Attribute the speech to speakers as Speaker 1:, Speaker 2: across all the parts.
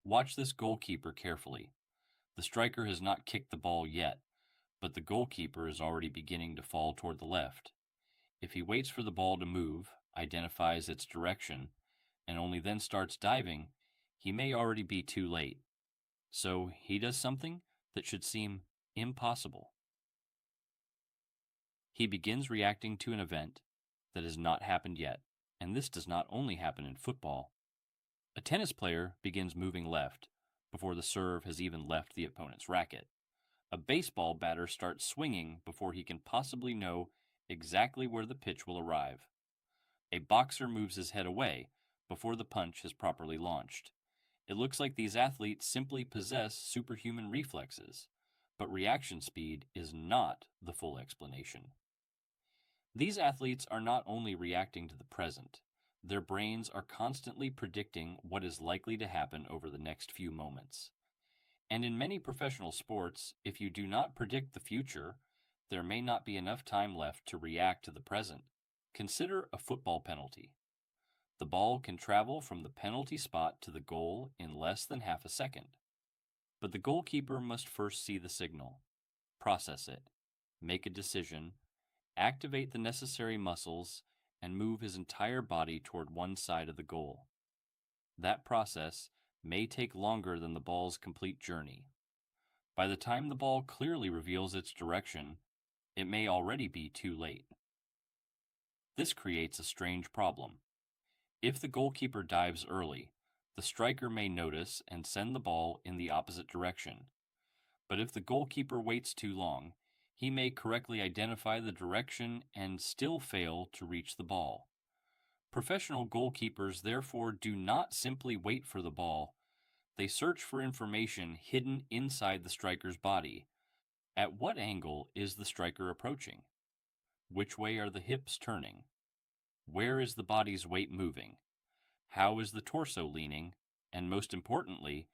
Speaker 1: Watch this goalkeeper carefully. The striker has not kicked the ball yet, but the goalkeeper is already beginning to fall toward the left. If he waits for the ball to move, identifies its direction, and only then starts diving, he may already be too late. So he does something that should seem impossible. He begins reacting to an event that has not happened yet, and this does not only happen in football. A tennis player begins moving left before the serve has even left the opponent's racket. A baseball batter starts swinging before he can possibly know exactly where the pitch will arrive. A boxer moves his head away before the punch has properly launched. It looks like these athletes simply possess superhuman reflexes, but reaction speed is not the full explanation. These athletes are not only reacting to the present, their brains are constantly predicting what is likely to happen over the next few moments. And in many professional sports, if you do not predict the future, there may not be enough time left to react to the present. Consider a football penalty. The ball can travel from the penalty spot to the goal in less than half a second. But the goalkeeper must first see the signal, process it, make a decision, activate the necessary muscles, and move his entire body toward one side of the goal. That process may take longer than the ball's complete journey. By the time the ball clearly reveals its direction, it may already be too late. This creates a strange problem. If the goalkeeper dives early, the striker may notice and send the ball in the opposite direction. But if the goalkeeper waits too long, he may correctly identify the direction and still fail to reach the ball. Professional goalkeepers therefore do not simply wait for the ball. They search for information hidden inside the striker's body. At what angle is the striker approaching? Which way are the hips turning? Where is the body's weight moving? How is the torso leaning? And most importantly,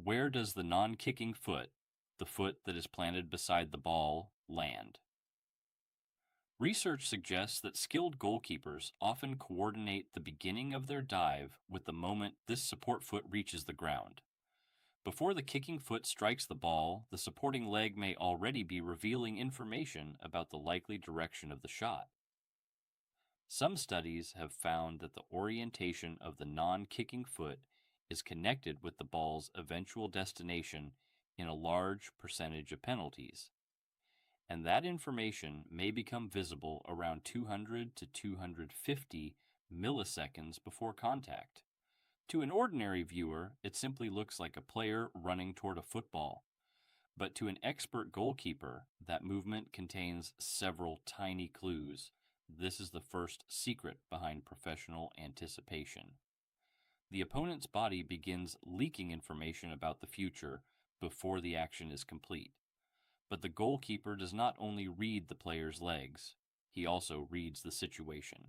Speaker 1: where does the non-kicking foot, the foot that is planted beside the ball, land? Research suggests that skilled goalkeepers often coordinate the beginning of their dive with the moment this support foot reaches the ground. Before the kicking foot strikes the ball, the supporting leg may already be revealing information about the likely direction of the shot. Some studies have found that the orientation of the non-kicking foot is connected with the ball's eventual destination in a large percentage of penalties. And that information may become visible around 200 to 250 milliseconds before contact. To an ordinary viewer, it simply looks like a player running toward a football. But to an expert goalkeeper, that movement contains several tiny clues. This is the first secret behind professional anticipation. The opponent's body begins leaking information about the future before the action is complete. But the goalkeeper does not only read the player's legs, he also reads the situation.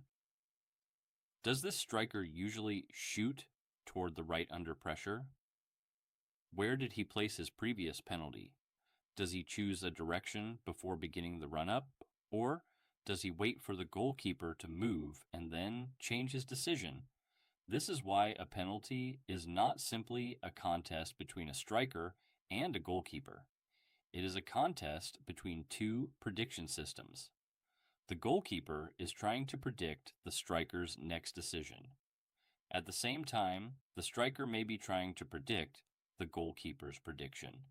Speaker 1: Does this striker usually shoot toward the right under pressure? Where did he place his previous penalty? Does he choose a direction before beginning the run-up? Or does he wait for the goalkeeper to move and then change his decision? This is why a penalty is not simply a contest between a striker and a goalkeeper. It is a contest between two prediction systems. The goalkeeper is trying to predict the striker's next decision. At the same time, the striker may be trying to predict the goalkeeper's prediction.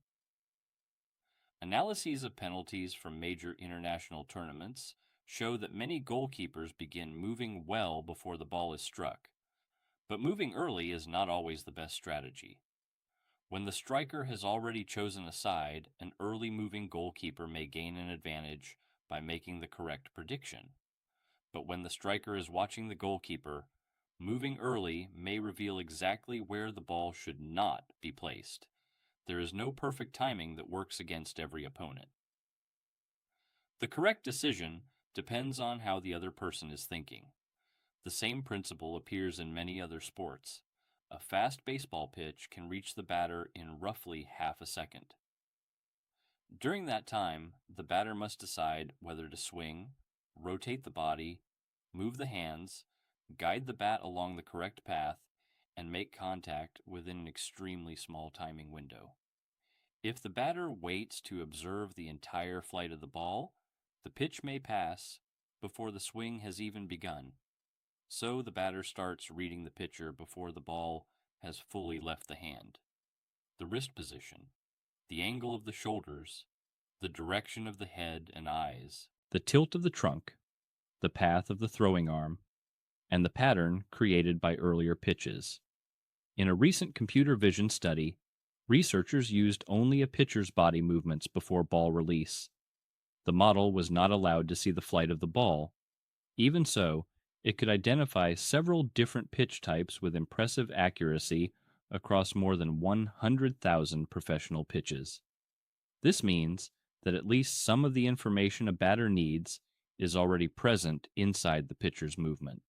Speaker 1: Analyses of penalties from major international tournaments show that many goalkeepers begin moving well before the ball is struck. But moving early is not always the best strategy. When the striker has already chosen a side, an early moving goalkeeper may gain an advantage by making the correct prediction. But when the striker is watching the goalkeeper, moving early may reveal exactly where the ball should not be placed. There is no perfect timing that works against every opponent. The correct decision depends on how the other person is thinking. The same principle appears in many other sports. A fast baseball pitch can reach the batter in roughly half a second. During that time, the batter must decide whether to swing, rotate the body, move the hands, guide the bat along the correct path, and make contact within an extremely small timing window. If the batter waits to observe the entire flight of the ball, the pitch may pass before the swing has even begun. So the batter starts reading the pitcher before the ball has fully left the hand. The wrist position, the angle of the shoulders, the direction of the head and eyes, the tilt of the trunk, the path of the throwing arm, and the pattern created by earlier pitches. In a recent computer vision study, researchers used only a pitcher's body movements before ball release. The model was not allowed to see the flight of the ball. Even so, it could identify several different pitch types with impressive accuracy across more than 100,000 professional pitches. This means that at least some of the information a batter needs is already present inside the pitcher's movement.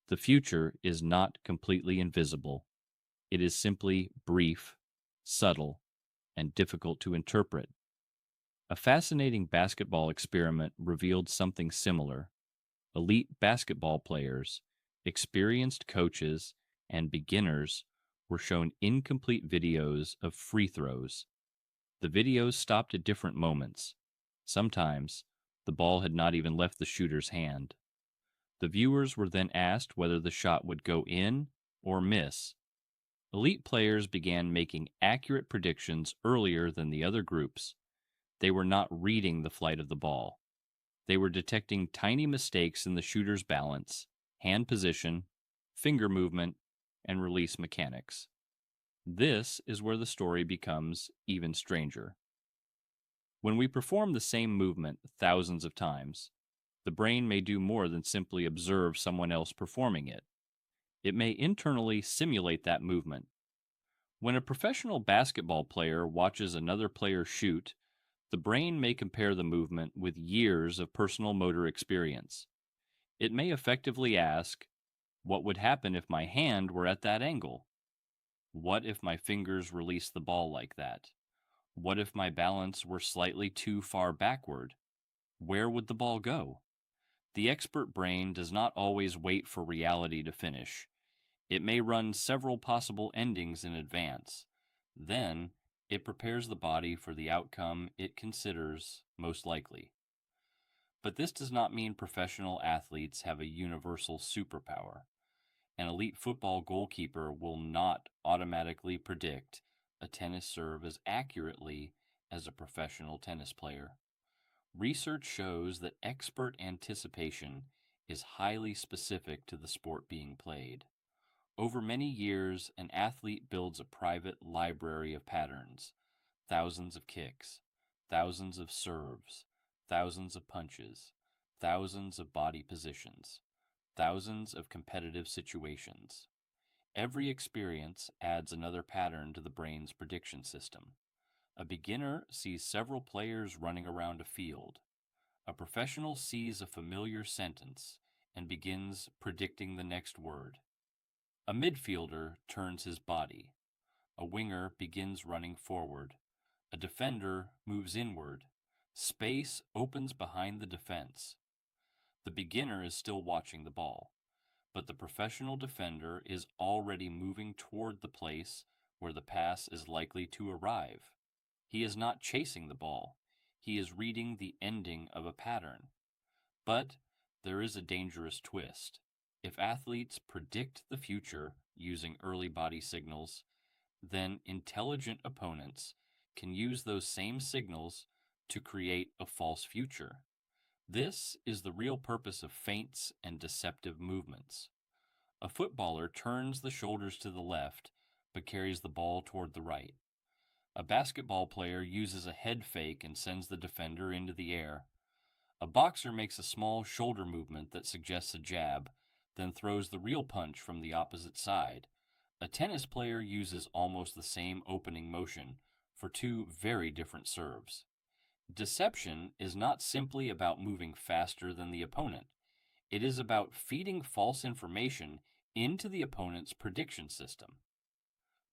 Speaker 1: The future is not completely invisible. It is simply brief, subtle, and difficult to interpret. A fascinating basketball experiment revealed something similar. Elite basketball players, experienced coaches, and beginners were shown incomplete videos of free throws. The videos stopped at different moments. Sometimes, the ball had not even left the shooter's hand. The viewers were then asked whether the shot would go in or miss. Elite players began making accurate predictions earlier than the other groups. They were not reading the flight of the ball. They were detecting tiny mistakes in the shooter's balance, hand position, finger movement, and release mechanics. This is where the story becomes even stranger. When we perform the same movement thousands of times, the brain may do more than simply observe someone else performing it. It may internally simulate that movement. When a professional basketball player watches another player shoot, the brain may compare the movement with years of personal motor experience. It may effectively ask, what would happen if my hand were at that angle? What if my fingers released the ball like that? What if my balance were slightly too far backward? Where would the ball go? The expert brain does not always wait for reality to finish. It may run several possible endings in advance. Then, it prepares the body for the outcome it considers most likely. But this does not mean professional athletes have a universal superpower. An elite football goalkeeper will not automatically predict a tennis serve as accurately as a professional tennis player. Research shows that expert anticipation is highly specific to the sport being played. Over many years, an athlete builds a private library of patterns, thousands of kicks, thousands of serves, thousands of punches, thousands of body positions, thousands of competitive situations. Every experience adds another pattern to the brain's prediction system. A beginner sees several players running around a field. A professional sees a familiar sentence and begins predicting the next word. A midfielder turns his body. A winger begins running forward. A defender moves inward. Space opens behind the defense. The beginner is still watching the ball, but the professional defender is already moving toward the place where the pass is likely to arrive. He is not chasing the ball. He is reading the ending of a pattern. But there is a dangerous twist. If athletes predict the future using early body signals, then intelligent opponents can use those same signals to create a false future. This is the real purpose of feints and deceptive movements. A footballer turns the shoulders to the left but carries the ball toward the right. A basketball player uses a head fake and sends the defender into the air. A boxer makes a small shoulder movement that suggests a jab, then throws the real punch from the opposite side. A tennis player uses almost the same opening motion for two very different serves. Deception is not simply about moving faster than the opponent. It is about feeding false information into the opponent's prediction system.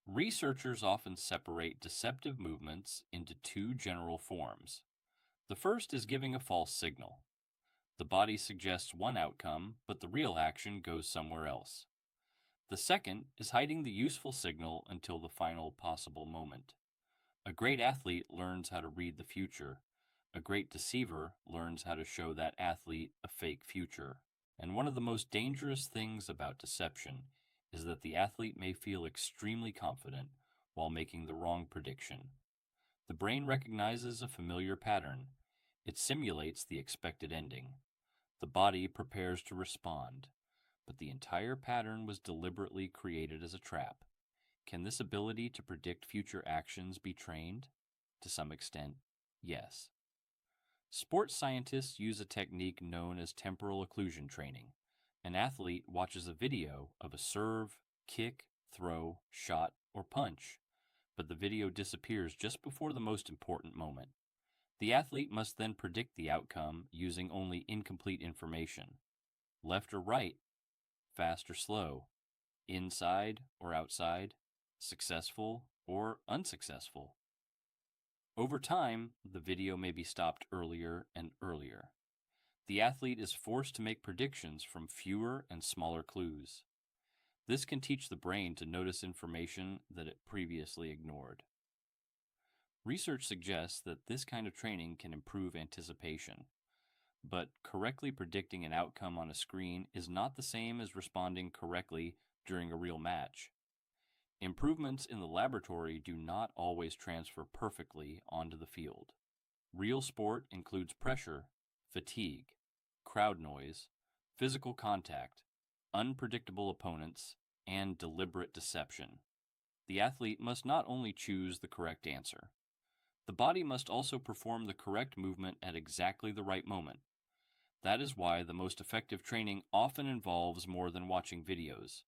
Speaker 1: Researchers often separate deceptive movements into two general forms. The first is giving a false signal. The body suggests one outcome, but the real action goes somewhere else. The second is hiding the useful signal until the final possible moment. A great athlete learns how to read the future. A great deceiver learns how to show that athlete a fake future. And one of the most dangerous things about deception is that the athlete may feel extremely confident while making the wrong prediction. The brain recognizes a familiar pattern. It simulates the expected ending. The body prepares to respond, but the entire pattern was deliberately created as a trap. Can this ability to predict future actions be trained? To some extent, yes. Sports scientists use a technique known as temporal occlusion training. An athlete watches a video of a serve, kick, throw, shot, or punch, but the video disappears just before the most important moment. The athlete must then predict the outcome using only incomplete information. Left or right, fast or slow, inside or outside, successful or unsuccessful. Over time, the video may be stopped earlier and earlier. The athlete is forced to make predictions from fewer and smaller clues. This can teach the brain to notice information that it previously ignored. Research suggests that this kind of training can improve anticipation, but correctly predicting an outcome on a screen is not the same as responding correctly during a real match. Improvements in the laboratory do not always transfer perfectly onto the field. Real sport includes pressure, fatigue, crowd noise, physical contact, unpredictable opponents, and deliberate deception. The athlete must not only choose the correct answer. The body must also perform the correct movement at exactly the right moment. That is why the most effective training often involves more than watching videos.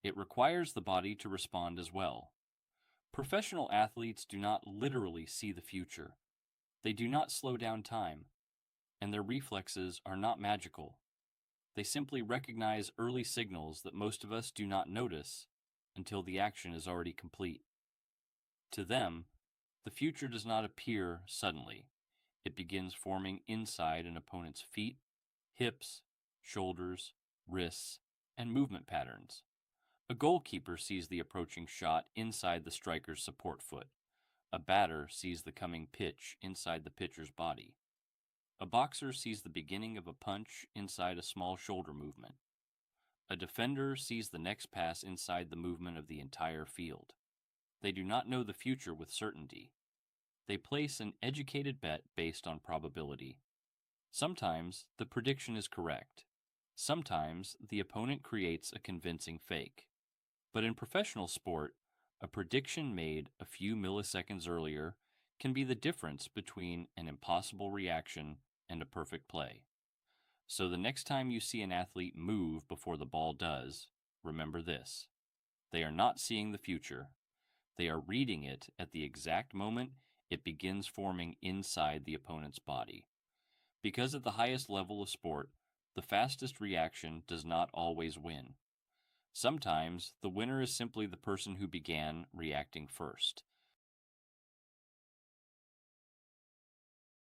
Speaker 1: It requires the body to respond as well. Professional athletes do not literally see the future. They do not slow down time, and their reflexes are not magical. They simply recognize early signals that most of us do not notice until the action is already complete. To them, the future does not appear suddenly. It begins forming inside an opponent's feet, hips, shoulders, wrists, and movement patterns. A goalkeeper sees the approaching shot inside the striker's support foot. A batter sees the coming pitch inside the pitcher's body. A boxer sees the beginning of a punch inside a small shoulder movement. A defender sees the next pass inside the movement of the entire field. They do not know the future with certainty. They place an educated bet based on probability. Sometimes the prediction is correct. Sometimes the opponent creates a convincing fake. But in professional sport, a prediction made a few milliseconds earlier can be the difference between an impossible reaction and a perfect play. So the next time you see an athlete move before the ball does, remember this. They are not seeing the future. They are reading it at the exact moment it begins forming inside the opponent's body. Because at the highest level of sport, the fastest reaction does not always win. Sometimes the winner is simply the person who began reacting first.